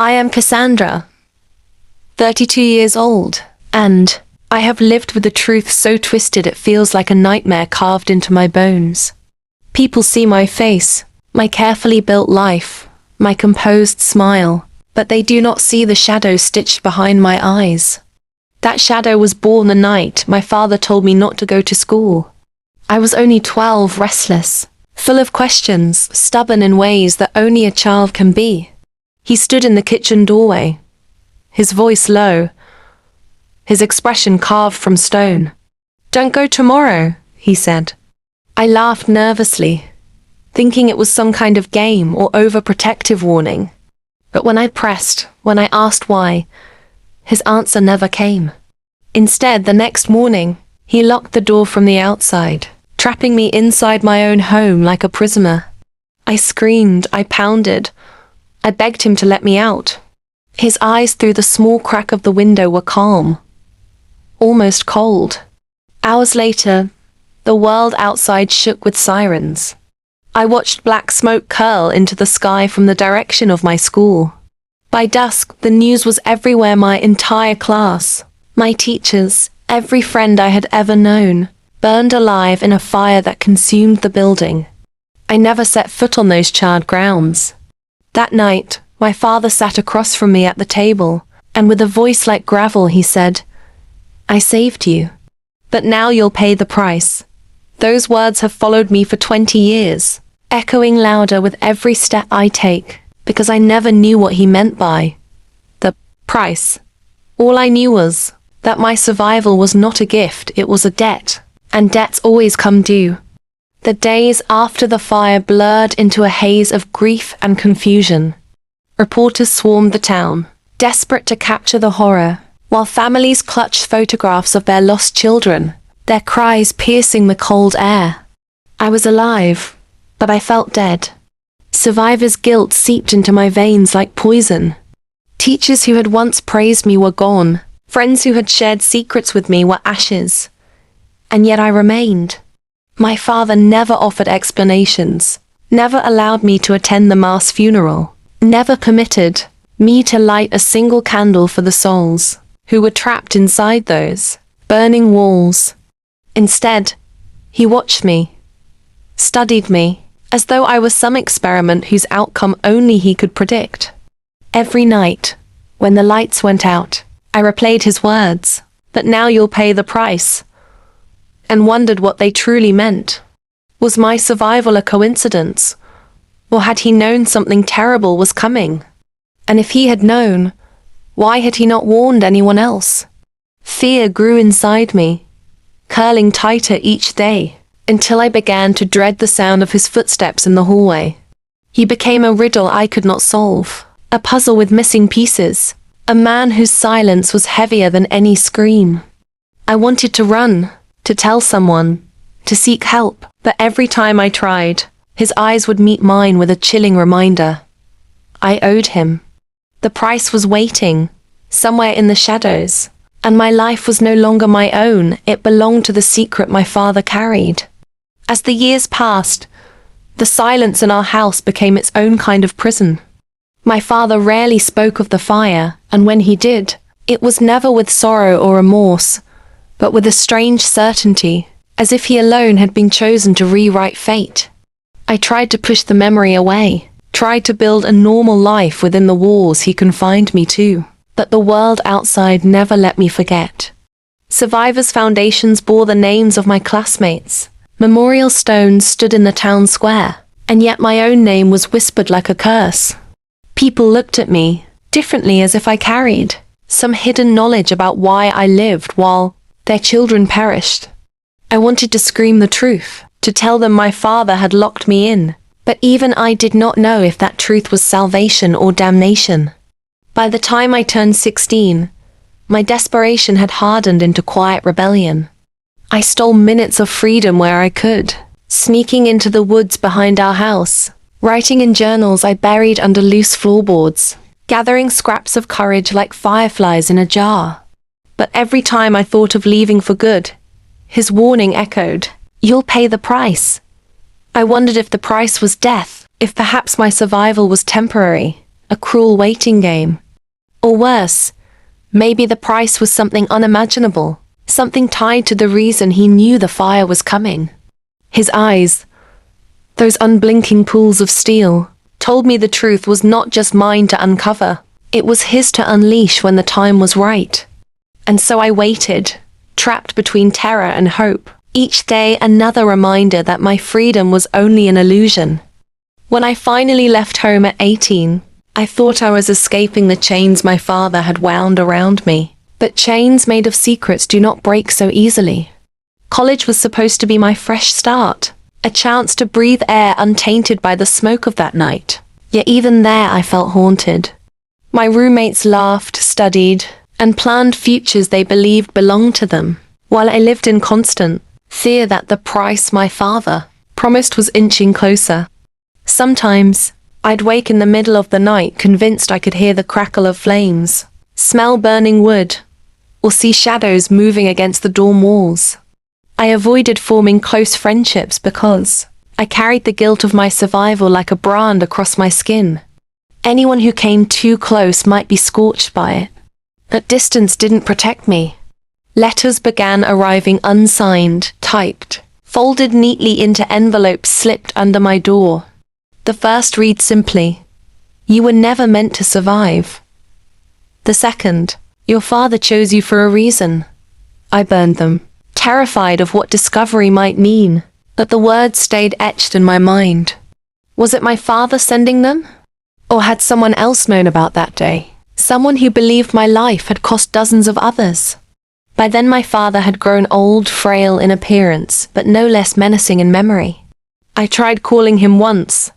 I am Cassandra, 32 years old, and I have lived with the truth so twisted it feels like a nightmare carved into my bones. People see my face, my carefully built life, my composed smile, but they do not see the shadow stitched behind my eyes. That shadow was born the night my father told me not to go to school. I was only 12, restless, full of questions, stubborn in ways that only a child can be. He stood in the kitchen doorway, his voice low, his expression carved from stone. "Don't go tomorrow," he said. I laughed nervously, thinking it was some kind of game or overprotective warning. But when I asked why, his answer never came. Instead, the next morning, he locked the door from the outside, trapping me inside my own home like a prisoner. I screamed, I pounded, I begged him to let me out. His eyes through the small crack of the window were calm, almost cold. Hours later, the world outside shook with sirens. I watched black smoke curl into the sky from the direction of my school. By dusk, the news was everywhere. My entire class, my teachers, every friend I had ever known, burned alive in a fire that consumed the building. I never set foot on those charred grounds. That night, my father sat across from me at the table, and with a voice like gravel he said, "I saved you. But now you'll pay the price." Those words have followed me for 20 years, echoing louder with every step I take, because I never knew what he meant by the price. All I knew was that my survival was not a gift, it was a debt, and debts always come due. The days after the fire blurred into a haze of grief and confusion. Reporters swarmed the town, desperate to capture the horror, while families clutched photographs of their lost children, their cries piercing the cold air. I was alive, but I felt dead. Survivor's guilt seeped into my veins like poison. Teachers who had once praised me were gone, friends who had shared secrets with me were ashes. And yet I remained. My father never offered explanations, never allowed me to attend the mass funeral, never permitted me to light a single candle for the souls who were trapped inside those burning walls. Instead, he watched me, studied me, as though I was some experiment whose outcome only he could predict. Every night, when the lights went out, I replayed his words, "But now you'll pay the price," and wondered what they truly meant. Was my survival a coincidence? Or had he known something terrible was coming? And if he had known, why had he not warned anyone else? Fear grew inside me, curling tighter each day, until I began to dread the sound of his footsteps in the hallway. He became a riddle I could not solve, a puzzle with missing pieces, a man whose silence was heavier than any scream. I wanted to run, to tell someone, to seek help, but every time I tried, his eyes would meet mine with a chilling reminder. I owed him. The price was waiting, somewhere in the shadows, and my life was no longer my own, it belonged to the secret my father carried. As the years passed, the silence in our house became its own kind of prison. My father rarely spoke of the fire, and when he did, it was never with sorrow or remorse, but with a strange certainty, as if he alone had been chosen to rewrite fate. I tried to push the memory away, tried to build a normal life within the walls he confined me to, but the world outside never let me forget. Survivors' foundations bore the names of my classmates. Memorial stones stood in the town square, and yet my own name was whispered like a curse. People looked at me differently, as if I carried some hidden knowledge about why I lived while their children perished. I wanted to scream the truth, to tell them my father had locked me in, but even I did not know if that truth was salvation or damnation. By the time I turned 16, my desperation had hardened into quiet rebellion. I stole minutes of freedom where I could, sneaking into the woods behind our house, writing in journals I buried under loose floorboards, gathering scraps of courage like fireflies in a jar. But every time I thought of leaving for good, his warning echoed, "You'll pay the price." I wondered if the price was death, if perhaps my survival was temporary, a a cruel waiting game. Or worse, maybe the price was something unimaginable, something tied to the reason he knew the fire was coming. His eyes, those unblinking pools of steel, told me the truth was not just mine to uncover, it was his to unleash when the time was right. And so I waited, trapped between terror and hope, each day another reminder that my freedom was only an illusion. When I finally left home at 18, I thought I was escaping the chains my father had wound around me. But chains made of secrets do not break so easily. College was supposed to be my fresh start, a chance to breathe air untainted by the smoke of that night. Yet even there I felt haunted. My roommates laughed, studied, and planned futures they believed belonged to them, while I lived in constant fear that the price my father promised was inching closer. Sometimes, I'd wake in the middle of the night convinced I could hear the crackle of flames, smell burning wood, or see shadows moving against the dorm walls. I avoided forming close friendships because I carried the guilt of my survival like a brand across my skin. Anyone who came too close might be scorched by it. But distance didn't protect me. Letters began arriving unsigned, typed, folded neatly into envelopes slipped under my door. The first read simply, "You were never meant to survive." The second, "Your father chose you for a reason." I burned them, terrified of what discovery might mean, but the words stayed etched in my mind. Was it my father sending them? Or had someone else known about that day? Someone who believed my life had cost dozens of others. By then my father had grown old, frail in appearance, but no less menacing in memory. I tried calling him once,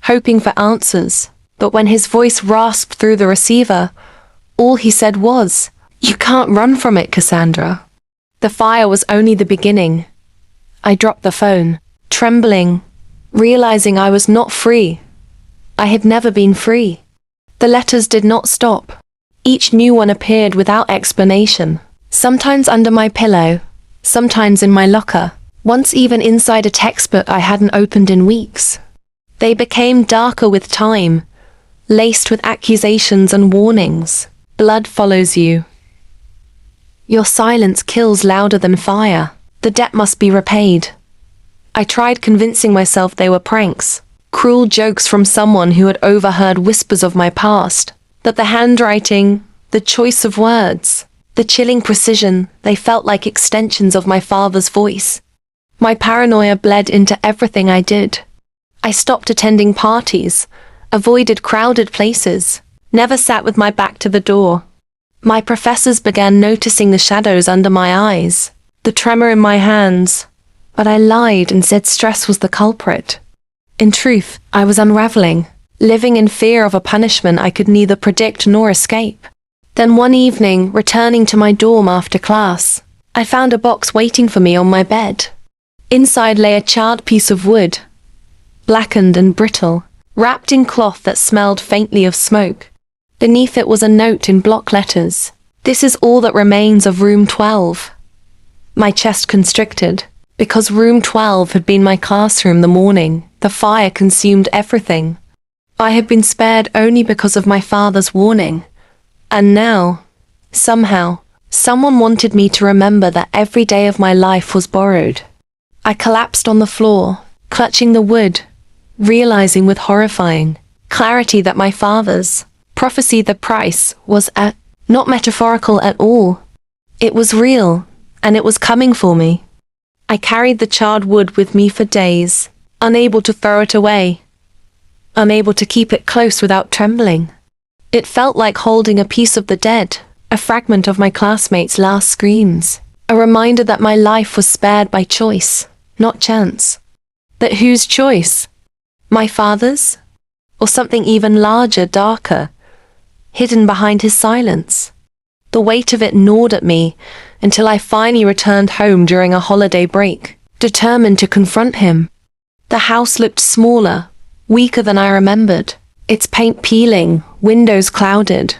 hoping for answers, but when his voice rasped through the receiver, all he said was, "You can't run from it, Cassandra." The fire was only the beginning. I dropped the phone, trembling, realizing I was not free. I had never been free. The letters did not stop. Each new one appeared without explanation, sometimes under my pillow, sometimes in my locker, once even inside a textbook I hadn't opened in weeks. They became darker with time, laced with accusations and warnings. Blood follows you. Your silence kills louder than fire. The debt must be repaid. I tried convincing myself they were pranks, cruel jokes from someone who had overheard whispers of my past, that the handwriting, the choice of words, the chilling precision, they felt like extensions of my father's voice. My paranoia bled into everything I did. I stopped attending parties, avoided crowded places, never sat with my back to the door. My professors began noticing the shadows under my eyes, the tremor in my hands, but I lied and said stress was the culprit. In truth, I was unraveling, living in fear of a punishment I could neither predict nor escape. Then one evening, returning to my dorm after class, I found a box waiting for me on my bed. Inside lay a charred piece of wood, blackened and brittle, wrapped in cloth that smelled faintly of smoke. Beneath it was a note in block letters. "This is all that remains of room 12. My chest constricted, because room 12 had been my classroom the morning the fire consumed everything. I had been spared only because of my father's warning. And now, somehow, someone wanted me to remember that every day of my life was borrowed. I collapsed on the floor, clutching the wood, realizing with horrifying clarity that my father's prophecy, the price, was not metaphorical at all. It was real, and it was coming for me. I carried the charred wood with me for days, unable to throw it away, unable to keep it close without trembling. It felt like holding a piece of the dead, a fragment of my classmates' last screams, a reminder that my life was spared by choice, not chance. But whose choice? My father's? Or something even larger, darker, hidden behind his silence? The weight of it gnawed at me until I finally returned home during a holiday break, determined to confront him. The house looked smaller, weaker than I remembered, its paint peeling, windows clouded.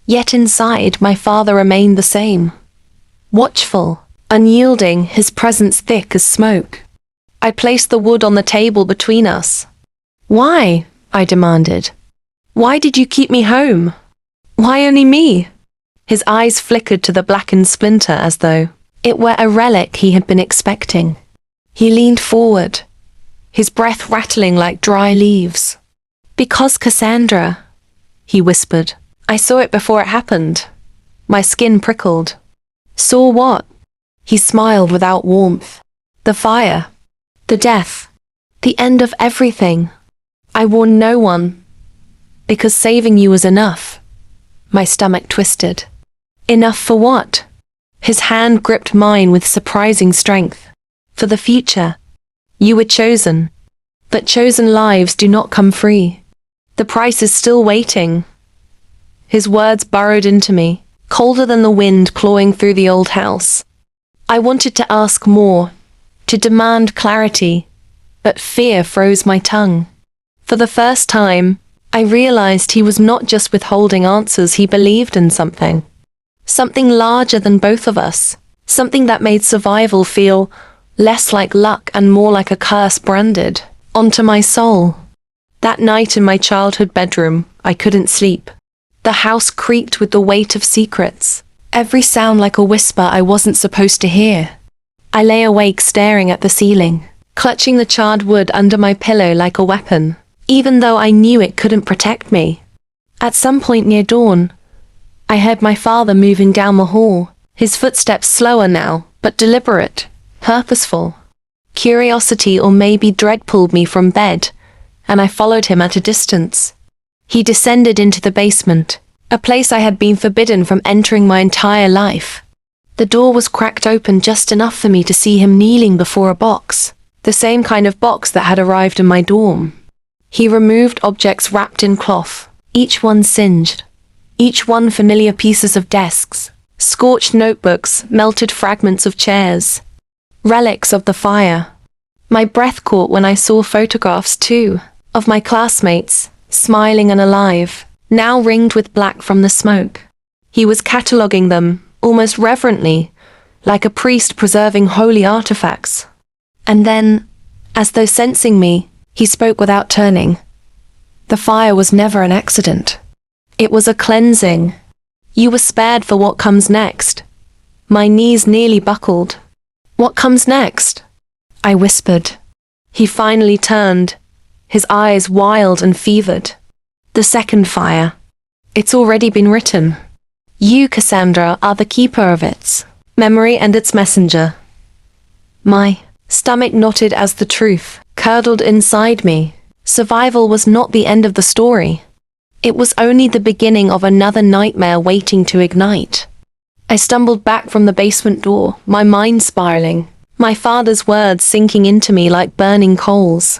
Yet inside, my father remained the same. Watchful, unyielding, his presence thick as smoke. I placed the wood on the table between us. "Why?" I demanded. Why did you keep me home? Why only me? His eyes flickered to the blackened splinter as though it were a relic he had been expecting. He leaned forward, his breath rattling like dry leaves. Because Cassandra, he whispered. I saw it before it happened. My skin prickled. Saw what? He smiled without warmth. The fire. The death. The end of everything. I warned no one. Because saving you was enough. My stomach twisted. Enough for what? His hand gripped mine with surprising strength. For the future. You were chosen. But chosen lives do not come free. The price is still waiting. His words burrowed into me, colder than the wind clawing through the old house. I wanted to ask more, to demand clarity, but fear froze my tongue. For the first time, I realized he was not just withholding answers, he believed in something. Something larger than both of us. Something that made survival feel less like luck and more like a curse branded onto my soul. That night in my childhood bedroom, I couldn't sleep. The house creaked with the weight of secrets. Every sound like a whisper I wasn't supposed to hear. I lay awake staring at the ceiling, clutching the charred wood under my pillow like a weapon, even though I knew it couldn't protect me. At some point near dawn, I heard my father moving down the hall, his footsteps slower now, but deliberate, purposeful. Curiosity or maybe dread pulled me from bed, and I followed him at a distance. He descended into the basement, a place I had been forbidden from entering my entire life. The door was cracked open just enough for me to see him kneeling before a box, the same kind of box that had arrived in my dorm. He removed objects wrapped in cloth, each one singed, each one familiar pieces of desks, scorched notebooks, melted fragments of chairs, relics of the fire. My breath caught when I saw photographs too, of my classmates, smiling and alive, now ringed with black from the smoke. He was cataloguing them, almost reverently, like a priest preserving holy artifacts. And then, as though sensing me, he spoke without turning. The fire was never an accident. It was a cleansing. You were spared for what comes next. My knees nearly buckled. What comes next? I whispered. He finally turned, his eyes wild and fevered. The second fire. It's already been written. You, Cassandra, are the keeper of its memory and its messenger. My stomach knotted as the truth curdled inside me. Survival was not the end of the story. It was only the beginning of another nightmare waiting to ignite. I stumbled back from the basement door, my mind spiraling, my father's words sinking into me like burning coals.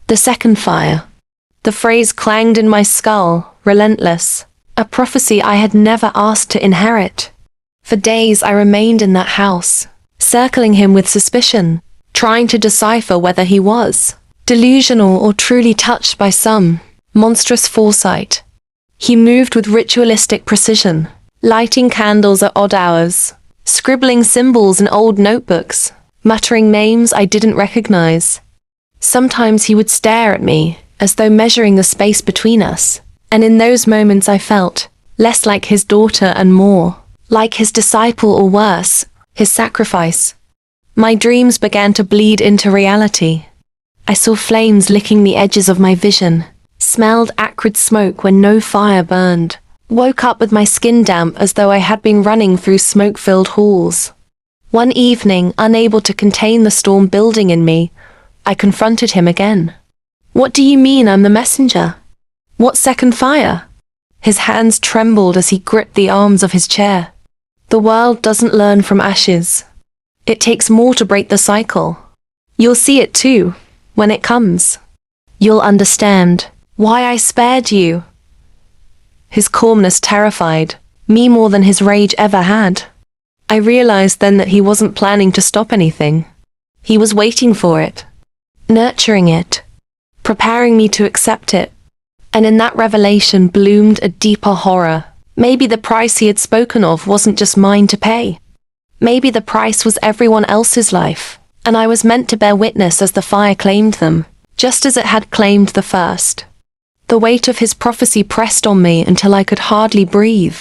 The second fire. The phrase clanged in my skull, relentless, a prophecy I had never asked to inherit. For days I remained in that house, circling him with suspicion, trying to decipher whether he was delusional or truly touched by some monstrous foresight. He moved with ritualistic precision, lighting candles at odd hours, scribbling symbols in old notebooks, muttering names I didn't recognize. Sometimes he would stare at me, as though measuring the space between us, and in those moments I felt less like his daughter and more like his disciple, or worse, his sacrifice. My dreams began to bleed into reality. I saw flames licking the edges of my vision, smelled acrid smoke when no fire burned, woke up with my skin damp as though I had been running through smoke-filled halls. One evening, unable to contain the storm building in me, I confronted him again. What do you mean I'm the messenger? What second fire? His hands trembled as he gripped the arms of his chair. The world doesn't learn from ashes. It takes more to break the cycle. You'll see it too, when it comes. You'll understand why I spared you. His calmness terrified me more than his rage ever had. I realized then that he wasn't planning to stop anything. He was waiting for it, nurturing it, preparing me to accept it. And in that revelation bloomed a deeper horror. Maybe the price he had spoken of wasn't just mine to pay. Maybe the price was everyone else's life, and I was meant to bear witness as the fire claimed them, just as it had claimed the first. The weight of his prophecy pressed on me until I could hardly breathe.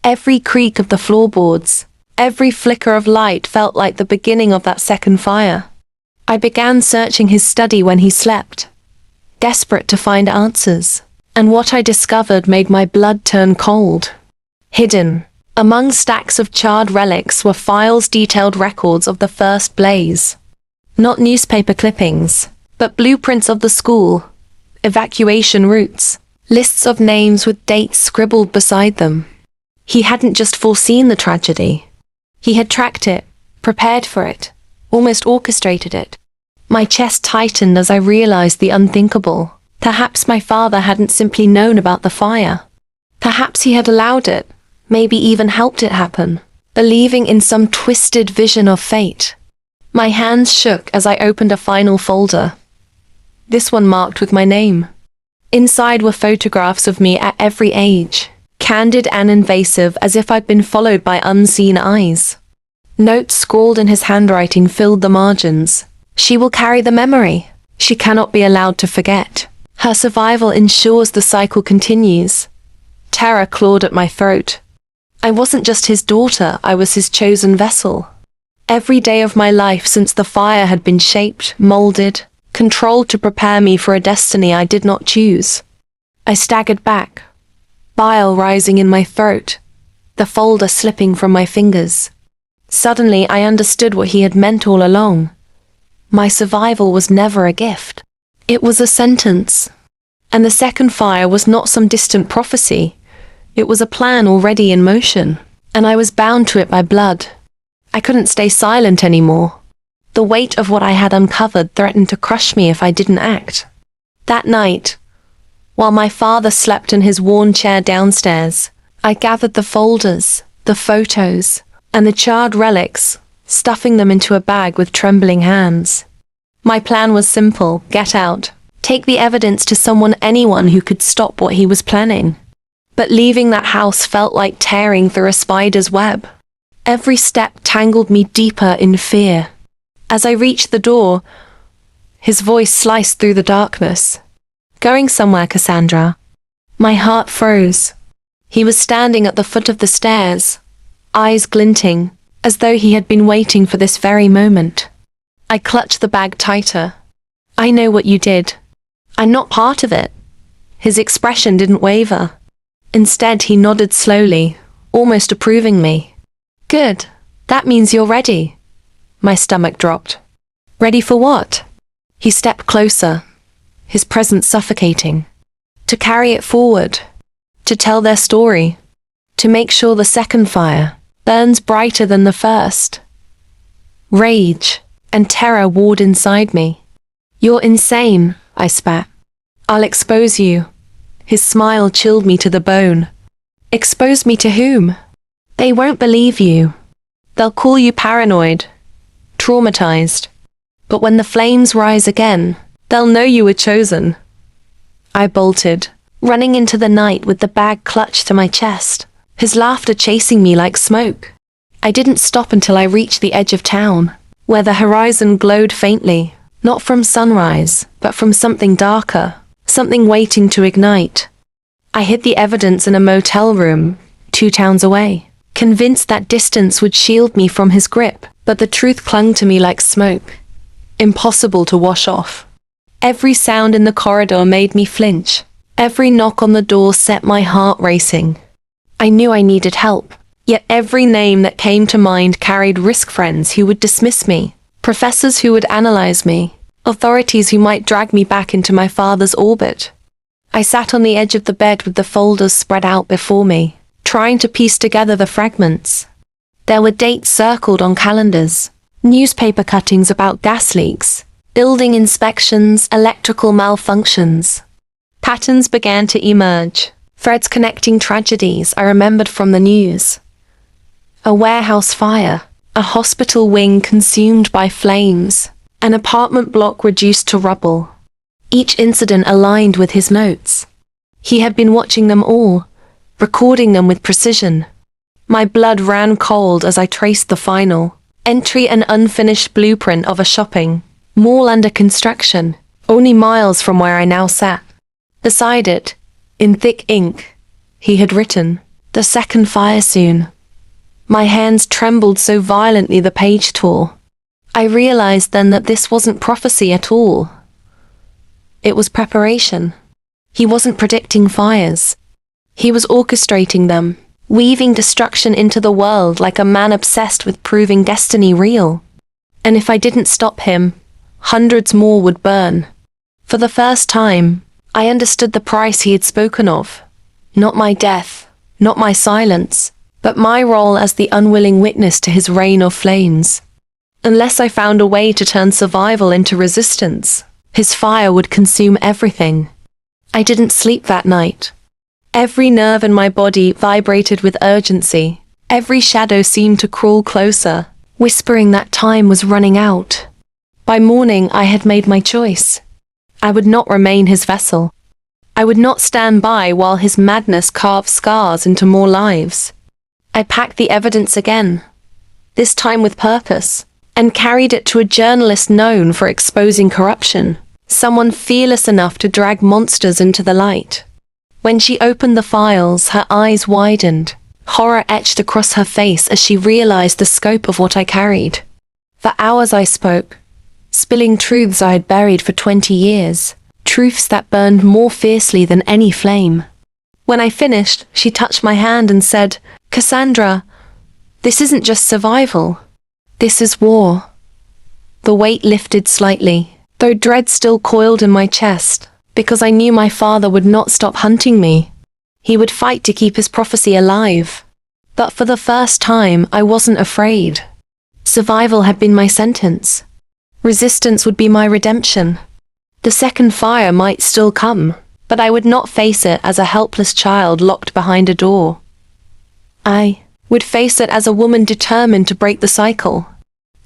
Every creak of the floorboards, every flicker of light felt like the beginning of that second fire. I began searching his study when he slept, desperate to find answers, and what I discovered made my blood turn cold. Hidden among stacks of charred relics were files detailed records of the first blaze. Not newspaper clippings, but blueprints of the school, evacuation routes, lists of names with dates scribbled beside them. He hadn't just foreseen the tragedy. He had tracked it, prepared for it, almost orchestrated it. My chest tightened as I realized the unthinkable. Perhaps my father hadn't simply known about the fire. Perhaps he had allowed it, maybe even helped it happen, believing in some twisted vision of fate. My hands shook as I opened a final folder. This one marked with my name. Inside were photographs of me at every age, candid and invasive as if I'd been followed by unseen eyes. Notes scrawled in his handwriting filled the margins. She will carry the memory. She cannot be allowed to forget. Her survival ensures the cycle continues. Terror clawed at my throat. I wasn't just his daughter, I was his chosen vessel. Every day of my life since the fire had been shaped, molded, controlled to prepare me for a destiny I did not choose. I staggered back, bile rising in my throat, the folder slipping from my fingers. Suddenly I understood what he had meant all along. My survival was never a gift. It was a sentence. And the second fire was not some distant prophecy. It was a plan already in motion, and I was bound to it by blood. I couldn't stay silent anymore. The weight of what I had uncovered threatened to crush me if I didn't act. That night, while my father slept in his worn chair downstairs, I gathered the folders, the photos, and the charred relics, stuffing them into a bag with trembling hands. My plan was simple: get out, take the evidence to anyone who could stop what he was planning. But leaving that house felt like tearing through a spider's web. Every step tangled me deeper in fear. As I reached the door, his voice sliced through the darkness. "Going somewhere, Cassandra?" My heart froze. He was standing at the foot of the stairs, eyes glinting, as though he had been waiting for this very moment. I clutched the bag tighter. "I know what you did. I'm not part of it." His expression didn't waver. Instead, he nodded slowly, almost approving me. "Good. That means you're ready." My stomach dropped. "Ready for what?" He stepped closer, his presence suffocating. "To carry it forward. To tell their story. To make sure the second fire burns brighter than the first." Rage and terror warred inside me. "You're insane," I spat. "I'll expose you." His smile chilled me to the bone. "Expose me to whom?" "They won't believe you. They'll call you paranoid, traumatized. But when the flames rise again, they'll know you were chosen." I bolted, running into the night with the bag clutched to my chest, his laughter chasing me like smoke. I didn't stop until I reached the edge of town, where the horizon glowed faintly, not from sunrise, but from something darker, something waiting to ignite. I hid the evidence in a motel room, 2 towns away, convinced that distance would shield me from his grip, but the truth clung to me like smoke, impossible to wash off. Every sound in the corridor made me flinch. Every knock on the door set my heart racing. I knew I needed help, yet every name that came to mind carried risk: friends who would dismiss me, professors who would analyze me, authorities who might drag me back into my father's orbit. I sat on the edge of the bed with the folders spread out before me, trying to piece together the fragments. There were dates circled on calendars, newspaper cuttings about gas leaks, building inspections, electrical malfunctions. Patterns began to emerge, threads connecting tragedies I remembered from the news. A warehouse fire, a hospital wing consumed by flames, an apartment block reduced to rubble. Each incident aligned with his notes. He had been watching them all, recording them with precision. My blood ran cold as I traced the final entry: an unfinished blueprint of a shopping mall under construction, only miles from where I now sat. Beside it, in thick ink, he had written, "The second fire soon." My hands trembled so violently the page tore. I realized then that this wasn't prophecy at all. It was preparation. He wasn't predicting fires. He was orchestrating them, weaving destruction into the world like a man obsessed with proving destiny real. And if I didn't stop him, hundreds more would burn. For the first time, I understood the price he had spoken of. Not my death, not my silence, but my role as the unwilling witness to his reign of flames. Unless I found a way to turn survival into resistance, his fire would consume everything. I didn't sleep that night. Every nerve in my body vibrated with urgency. Every shadow seemed to crawl closer, whispering that time was running out. By morning, I had made my choice. I would not remain his vessel. I would not stand by while his madness carved scars into more lives. I packed the evidence again, this time with purpose, and carried it to a journalist known for exposing corruption, someone fearless enough to drag monsters into the light. When she opened the files, her eyes widened, horror etched across her face as she realized the scope of what I carried. For hours I spoke, spilling truths I had buried for 20 years, truths that burned more fiercely than any flame. When I finished, she touched my hand and said, "Cassandra, this isn't just survival. This is war." The weight lifted slightly, though dread still coiled in my chest, because I knew my father would not stop hunting me. He would fight to keep his prophecy alive. But for the first time, I wasn't afraid. Survival had been my sentence. Resistance would be my redemption. The second fire might still come, but I would not face it as a helpless child locked behind a door. I would face it as a woman determined to break the cycle.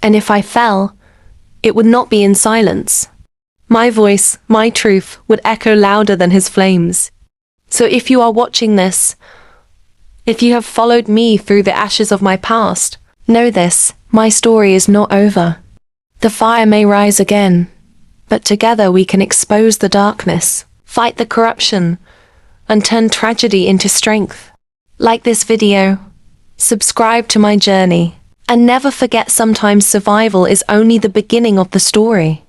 And if I fell, it would not be in silence. My voice, my truth, would echo louder than his flames. So if you are watching this, if you have followed me through the ashes of my past, know this, my story is not over. The fire may rise again, but together we can expose the darkness, fight the corruption, and turn tragedy into strength. Like this video, subscribe to my journey, and never forget sometimes survival is only the beginning of the story.